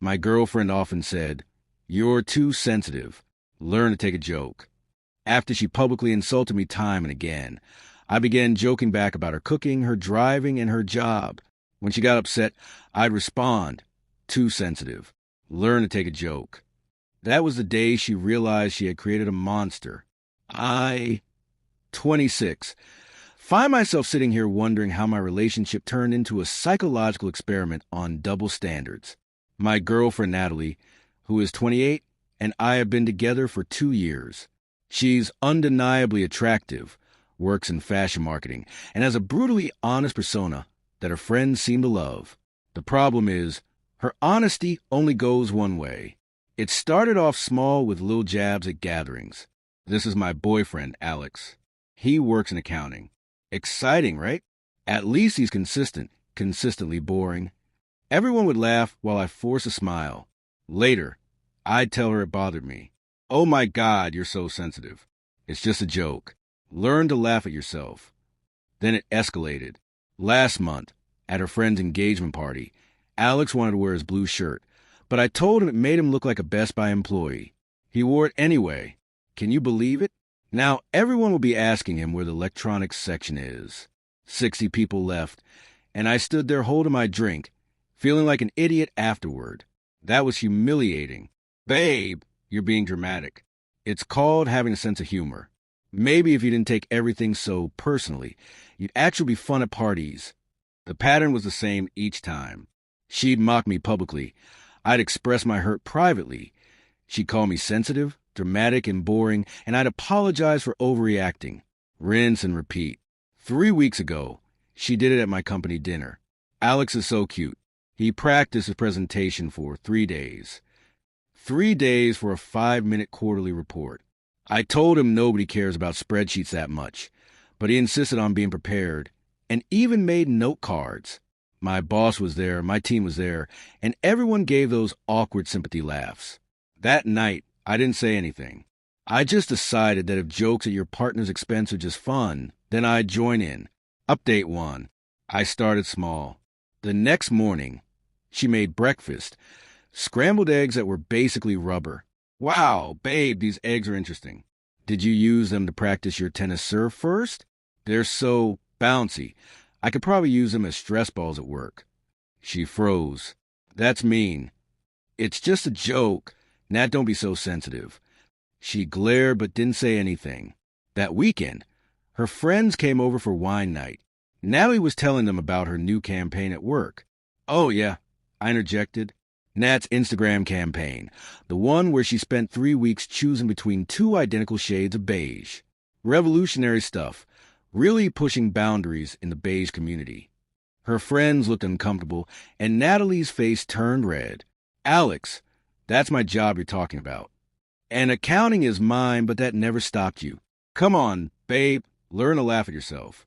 My girlfriend often said, "You're too sensitive. Learn to take a joke." After she publicly insulted me time and again, I began joking back about her cooking, her driving, and her job. When she got upset, I'd respond, "Too sensitive. Learn to take a joke." That was the day she realized she had created a monster. 26, find myself sitting here wondering how my relationship turned into a psychological experiment on double standards. My girlfriend, Natalie, who is 28, and I have been together for 2 years. She's undeniably attractive, works in fashion marketing, and has a brutally honest persona that her friends seem to love. The problem is, her honesty only goes one way. It started off small with little jabs at gatherings. This is my boyfriend, Alex. He works in accounting. Exciting, right? At least he's consistent, consistently boring. Everyone would laugh while I force a smile. Later, I'd tell her it bothered me. "Oh my God, you're so sensitive. It's just a joke. Learn to laugh at yourself." Then it escalated. Last month, at her friend's engagement party, Alex wanted to wear his blue shirt, but I told him it made him look like a Best Buy employee. He wore it anyway. Can you believe it? Now everyone will be asking him where the electronics section is. 60 people left, and I stood there holding my drink, feeling like an idiot afterward. That was humiliating. "Babe, you're being dramatic." It's called having a sense of humor. Maybe if you didn't take everything so personally, you'd actually be fun at parties. The pattern was the same each time. She'd mock me publicly. I'd express my hurt privately. She'd call me sensitive, dramatic, and boring, and I'd apologize for overreacting. Rinse and repeat. 3 weeks ago, she did it at my company dinner. Alex is so cute. He practiced his presentation for 3 days. 3 days for a 5-minute quarterly report. I told him nobody cares about spreadsheets that much, but he insisted on being prepared and even made note cards. My boss was there, my team was there, and everyone gave those awkward sympathy laughs. That night, I didn't say anything. I just decided that if jokes at your partner's expense are just fun, then I'd join in. Update 1. I started small. The next morning, she made breakfast. Scrambled eggs that were basically rubber. "Wow, babe, these eggs are interesting. Did you use them to practice your tennis serve first? They're so bouncy. I could probably use them as stress balls at work." She froze. "That's mean." "It's just a joke. Nat, don't be so sensitive." She glared but didn't say anything. That weekend, her friends came over for wine night. Natalie was telling them about her new campaign at work. "Oh, yeah," I interjected. Nat's Instagram campaign, the one where she spent 3 weeks choosing between 2 identical shades of beige. Revolutionary stuff, really pushing boundaries in the beige community. Her friends looked uncomfortable, and Natalie's face turned red. "Alex, that's my job you're talking about. And accounting is mine, but that never stopped you. Come on, babe, learn to laugh at yourself."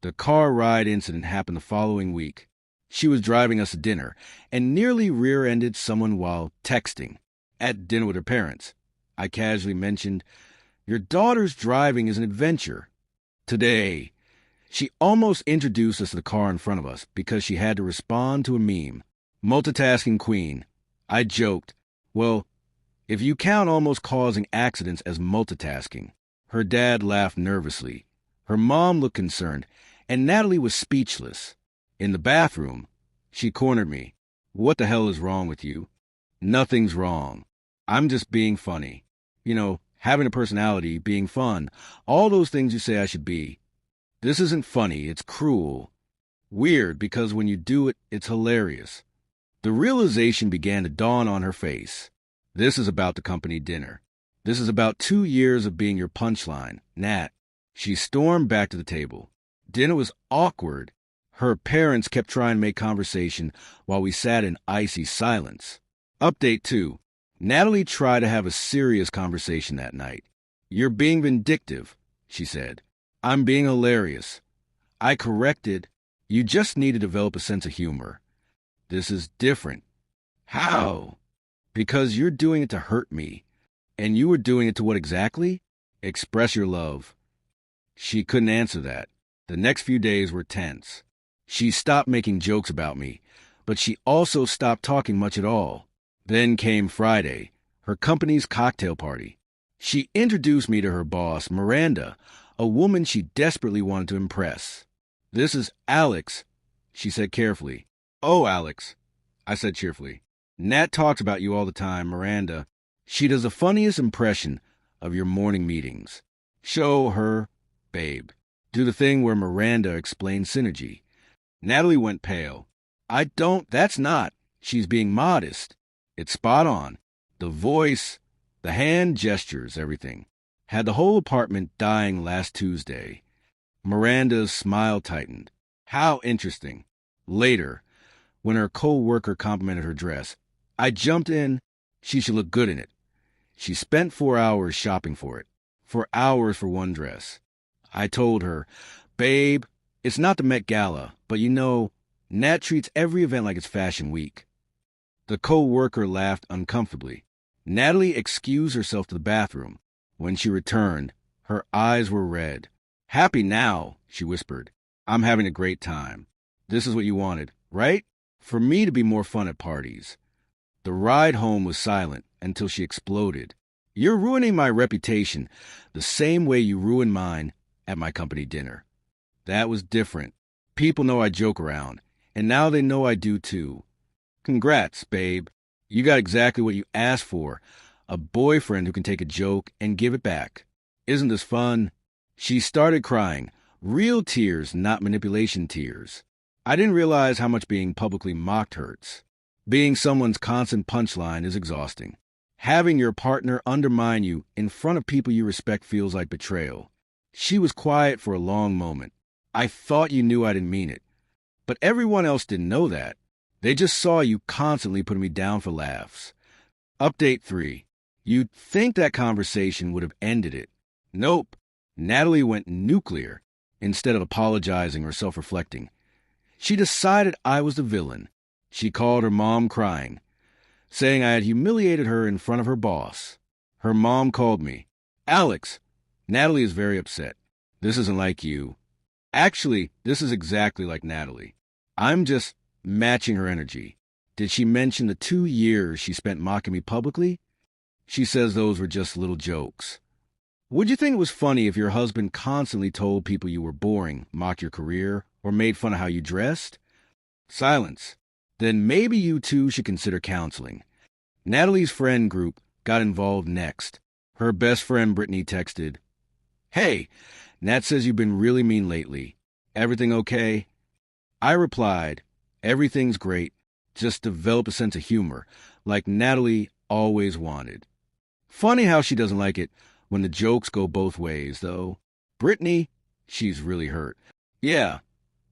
The car ride incident happened the following week. She was driving us to dinner and nearly rear-ended someone while texting. At dinner with her parents, I casually mentioned, "Your daughter's driving is an adventure." Today, she almost introduced us to the car in front of us because she had to respond to a meme. Multitasking queen. I joked, "Well, if you count almost causing accidents as multitasking." Her dad laughed nervously. Her mom looked concerned, and Natalie was speechless. In the bathroom, she cornered me. "What the hell is wrong with you?" "Nothing's wrong. I'm just being funny. You know, having a personality, being fun, all those things you say I should be. This isn't funny, it's cruel. Weird, because when you do it, it's hilarious." The realization began to dawn on her face. This is about the company dinner. This is about 2 years of being your punchline, Nat. She stormed back to the table. Dinner was awkward. Her parents kept trying to make conversation while we sat in icy silence. Update 2. Natalie tried to have a serious conversation that night. "You're being vindictive," she said. "I'm being hilarious." I corrected, "You just need to develop a sense of humor." "This is different." "How?" "Because you're doing it to hurt me. And you were doing it to what exactly? Express your love." She couldn't answer that. The next few days were tense. She stopped making jokes about me, but she also stopped talking much at all. Then came Friday, her company's cocktail party. She introduced me to her boss, Miranda, a woman she desperately wanted to impress. "This is Alex," she said carefully. "Oh, Alex," I said cheerfully. "Nat talks about you all the time, Miranda. She does the funniest impression of your morning meetings. Show her, babe. Do the thing where Miranda explains synergy." Natalie went pale. That's not. She's being modest. It's spot on. The voice, the hand gestures, everything. Had the whole apartment dying last Tuesday. Miranda's smile tightened. How interesting. Later, when her co-worker complimented her dress, I jumped in. She should look good in it. She spent 4 hours shopping for it. 4 hours for one dress. I told her, "Babe, it's not the Met Gala, but Nat treats every event like it's Fashion Week." The co-worker laughed uncomfortably. Natalie excused herself to the bathroom. When she returned, her eyes were red. "Happy now," she whispered. "I'm having a great time. This is what you wanted, right? For me to be more fun at parties." The ride home was silent until she exploded. "You're ruining my reputation the same way you ruined mine at my company dinner." That was different. People know I joke around, and now they know I do too. Congrats, babe. You got exactly what you asked for, a boyfriend who can take a joke and give it back. Isn't this fun? She started crying, real tears, not manipulation tears. I didn't realize how much being publicly mocked hurts. Being someone's constant punchline is exhausting. Having your partner undermine you in front of people you respect feels like betrayal. She was quiet for a long moment. I thought you knew I didn't mean it. But everyone else didn't know that. They just saw you constantly putting me down for laughs. Update 3. You'd think that conversation would have ended it. Nope. Natalie went nuclear instead of apologizing or self-reflecting. She decided I was the villain. She called her mom crying, saying I had humiliated her in front of her boss. Her mom called me. "Alex, Natalie is very upset. This isn't like you." Actually, this is exactly like Natalie. I'm just matching her energy. Did she mention the 2 years she spent mocking me publicly? She says those were just little jokes. Would you think it was funny if your husband constantly told people you were boring, mocked your career, or made fun of how you dressed? Silence. Then maybe you two should consider counseling. Natalie's friend group got involved next. Her best friend Brittany texted, "Hey, Nat says you've been really mean lately. Everything okay?" I replied, "Everything's great. Just develop a sense of humor, like Natalie always wanted." Funny how she doesn't like it when the jokes go both ways, though. Brittany, she's really hurt. Yeah,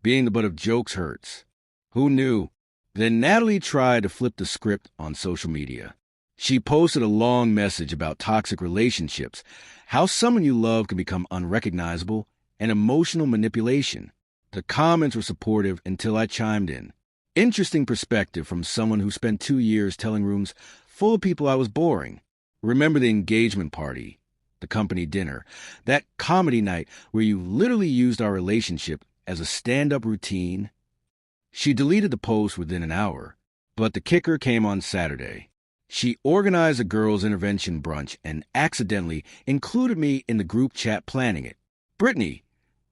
being the butt of jokes hurts. Who knew? Then Natalie tried to flip the script on social media. She posted a long message about toxic relationships, how someone you love can become unrecognizable, and emotional manipulation. The comments were supportive until I chimed in. Interesting perspective from someone who spent 2 years telling rooms full of people I was boring. Remember the engagement party, the company dinner, that comedy night where you literally used our relationship as a stand-up routine? She deleted the post within an hour, but the kicker came on Saturday. She organized a girls' intervention brunch and accidentally included me in the group chat planning it. "Brittany,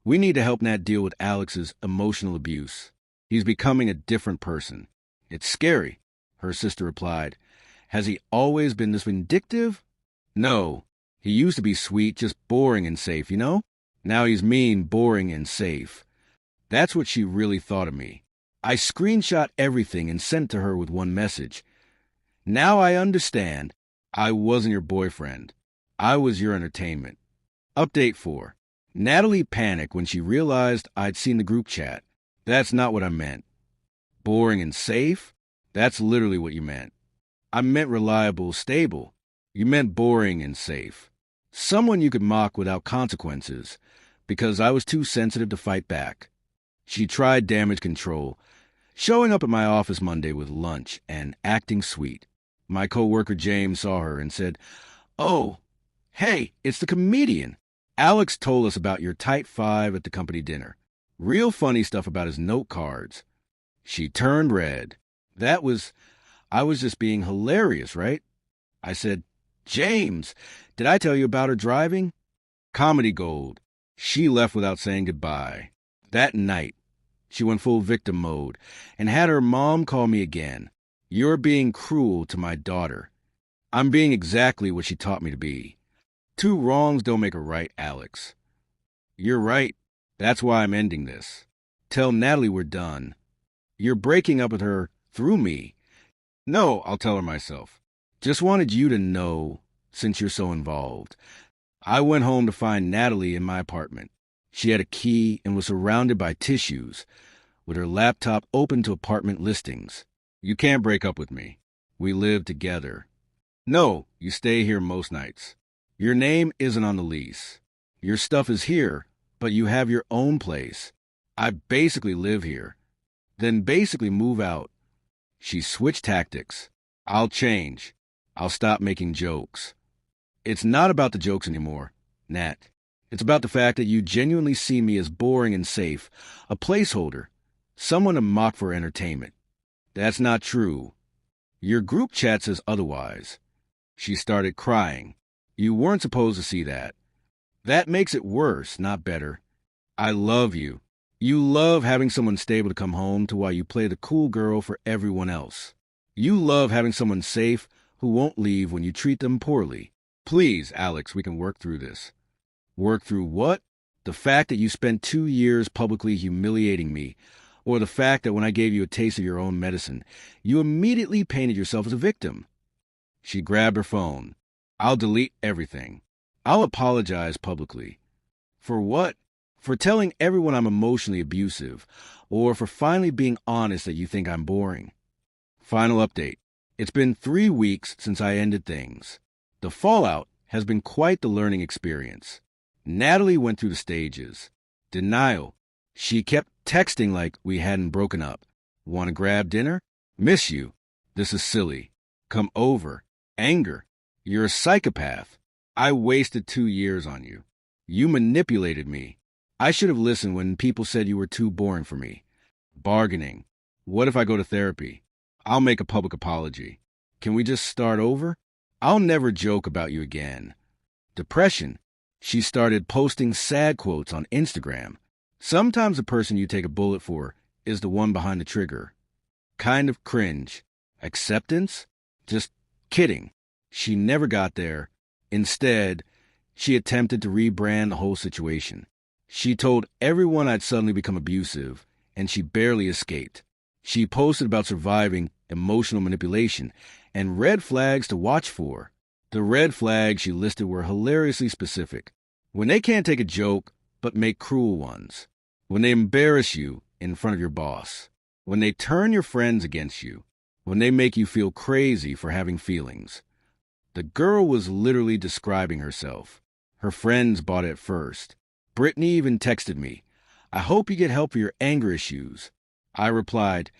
we need to help Nat deal with Alex's emotional abuse. He's becoming a different person." "It's scary," her sister replied. "Has he always been this vindictive?" "No. He used to be sweet, just boring and safe, Now he's mean, boring, and safe." That's what she really thought of me. I screenshot everything and sent to her with one message. "Now I understand. I wasn't your boyfriend. I was your entertainment." Update 4. Natalie panicked when she realized I'd seen the group chat. That's not what I meant. Boring and safe? That's literally what you meant. I meant reliable, stable. You meant boring and safe. Someone you could mock without consequences, because I was too sensitive to fight back. She tried damage control, showing up at my office Monday with lunch and acting sweet. My coworker James saw her and said, "Oh, hey, it's the comedian. Alex told us about your tight five at the company dinner. Real funny stuff about his note cards." She turned red. I was just being hilarious, right? I said, James, did I tell you about her driving? Comedy gold. She left without saying goodbye. That night, she went full victim mode and had her mom call me again. You're being cruel to my daughter. I'm being exactly what she taught me to be. Two wrongs don't make a right, Alex. You're right. That's why I'm ending this. Tell Natalie we're done. You're breaking up with her through me. No, I'll tell her myself. Just wanted you to know, since you're so involved. I went home to find Natalie in my apartment. She had a key and was surrounded by tissues, with her laptop open to apartment listings. You can't break up with me. We live together. No, you stay here most nights. Your name isn't on the lease. Your stuff is here, but you have your own place. I basically live here. Then basically move out. She switched tactics. I'll change. I'll stop making jokes. It's not about the jokes anymore, Nat. It's about the fact that you genuinely see me as boring and safe, a placeholder, someone to mock for entertainment. That's not true. Your group chat says otherwise. She started crying. You weren't supposed to see that. That makes it worse, not better. I love you. You love having someone stable to come home to while you play the cool girl for everyone else. You love having someone safe who won't leave when you treat them poorly. Please, Alex, we can work through this. Work through what? The fact that you spent 2 years publicly humiliating me, or the fact that when I gave you a taste of your own medicine, you immediately painted yourself as a victim. She grabbed her phone. I'll delete everything. I'll apologize publicly. For what? For telling everyone I'm emotionally abusive, or for finally being honest that you think I'm boring. Final update. It's been 3 weeks since I ended things. The fallout has been quite the learning experience. Natalie went through the stages. Denial. She kept texting like we hadn't broken up. Want to grab dinner? Miss you. This is silly. Come over. Anger. You're a psychopath. I wasted 2 years on you. You manipulated me. I should have listened when people said you were too boring for me. Bargaining. What if I go to therapy? I'll make a public apology. Can we just start over? I'll never joke about you again. Depression. She started posting sad quotes on Instagram. Sometimes the person you take a bullet for is the one behind the trigger. Kind of cringe. Acceptance? Just kidding. She never got there. Instead, she attempted to rebrand the whole situation. She told everyone I'd suddenly become abusive, and she barely escaped. She posted about surviving emotional manipulation and red flags to watch for. The red flags she listed were hilariously specific. When they can't take a joke, but make cruel ones. When they embarrass you in front of your boss. When they turn your friends against you. When they make you feel crazy for having feelings. The girl was literally describing herself. Her friends bought it first. Brittany even texted me, I hope you get help for your anger issues. I replied,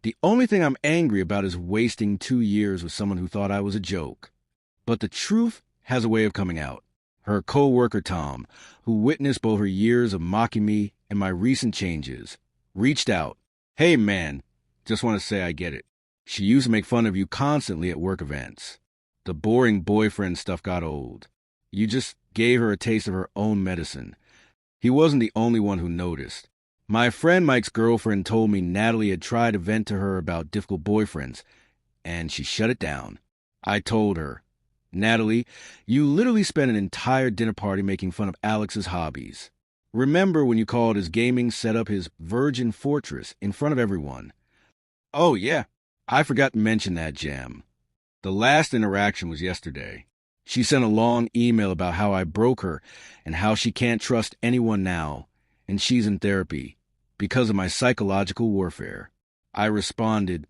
the only thing I'm angry about is wasting 2 years with someone who thought I was a joke. But the truth has a way of coming out. Her co-worker Tom, who witnessed both her years of mocking me and my recent changes, reached out. Hey man, just want to say I get it. She used to make fun of you constantly at work events. The boring boyfriend stuff got old. You just gave her a taste of her own medicine. He wasn't the only one who noticed. My friend Mike's girlfriend told me Natalie had tried to vent to her about difficult boyfriends, and she shut it down. I told her, Natalie, you literally spent an entire dinner party making fun of Alex's hobbies. Remember when you called his gaming setup his Virgin Fortress in front of everyone? Oh yeah, I forgot to mention that, Jam. The last interaction was yesterday. She sent a long email about how I broke her and how she can't trust anyone now, and she's in therapy because of my psychological warfare. I responded,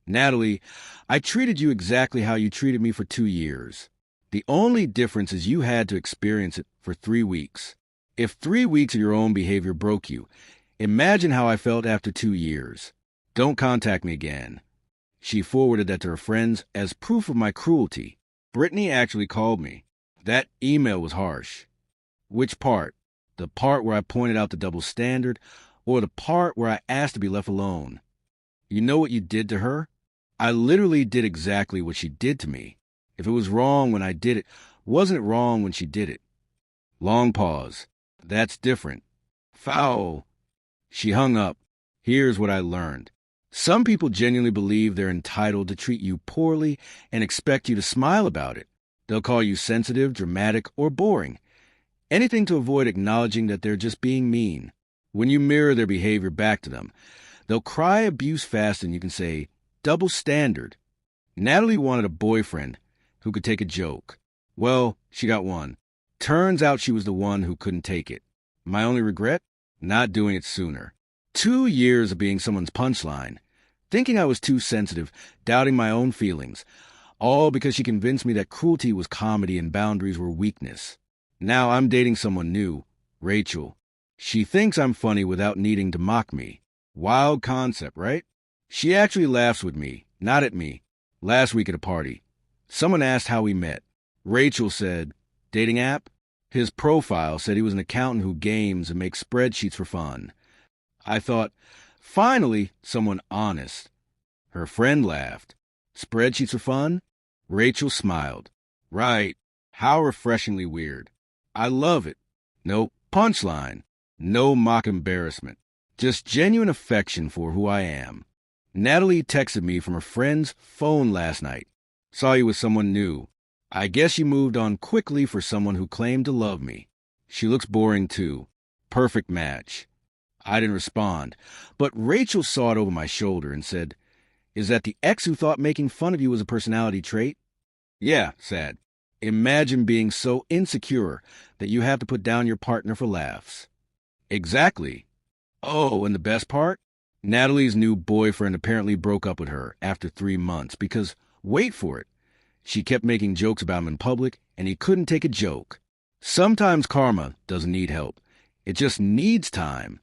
Natalie, I treated you exactly how you treated me for 2 years. The only difference is you had to experience it for 3 weeks. If 3 weeks of your own behavior broke you, imagine how I felt after 2 years. Don't contact me again. She forwarded that to her friends as proof of my cruelty. Brittany actually called me. That email was harsh. Which part? The part where I pointed out the double standard, or the part where I asked to be left alone? You know what you did to her? I literally did exactly what she did to me. If it was wrong when I did it, wasn't it wrong when she did it? Long pause. That's different. Foul. She hung up. Here's what I learned. Some people genuinely believe they're entitled to treat you poorly and expect you to smile about it. They'll call you sensitive, dramatic, or boring. Anything to avoid acknowledging that they're just being mean. When you mirror their behavior back to them, they'll cry abuse fast and you can say, double standard. Natalie wanted a boyfriend who could take a joke. Well, she got one. Turns out she was the one who couldn't take it. My only regret? Not doing it sooner. 2 years of being someone's punchline. Thinking I was too sensitive, doubting my own feelings. All because she convinced me that cruelty was comedy and boundaries were weakness. Now I'm dating someone new, Rachel. She thinks I'm funny without needing to mock me. Wild concept, right? She actually laughs with me, not at me. Last week at a party, someone asked how we met. Rachel said, dating app? His profile said he was an accountant who games and makes spreadsheets for fun. I thought, finally, someone honest. Her friend laughed. Spreadsheets for fun? Rachel smiled. Right. How refreshingly weird. I love it. No punchline. No mock embarrassment. Just genuine affection for who I am. Natalie texted me from her friend's phone last night. Saw you with someone new. I guess you moved on quickly for someone who claimed to love me. She looks boring too. Perfect match. I didn't respond, but Rachel saw it over my shoulder and said, is that the ex who thought making fun of you was a personality trait? Yeah, sad. Imagine being so insecure that you have to put down your partner for laughs. Exactly. Oh, and the best part? Natalie's new boyfriend apparently broke up with her after 3 months because, wait for it, she kept making jokes about him in public and he couldn't take a joke. Sometimes karma doesn't need help. It just needs time.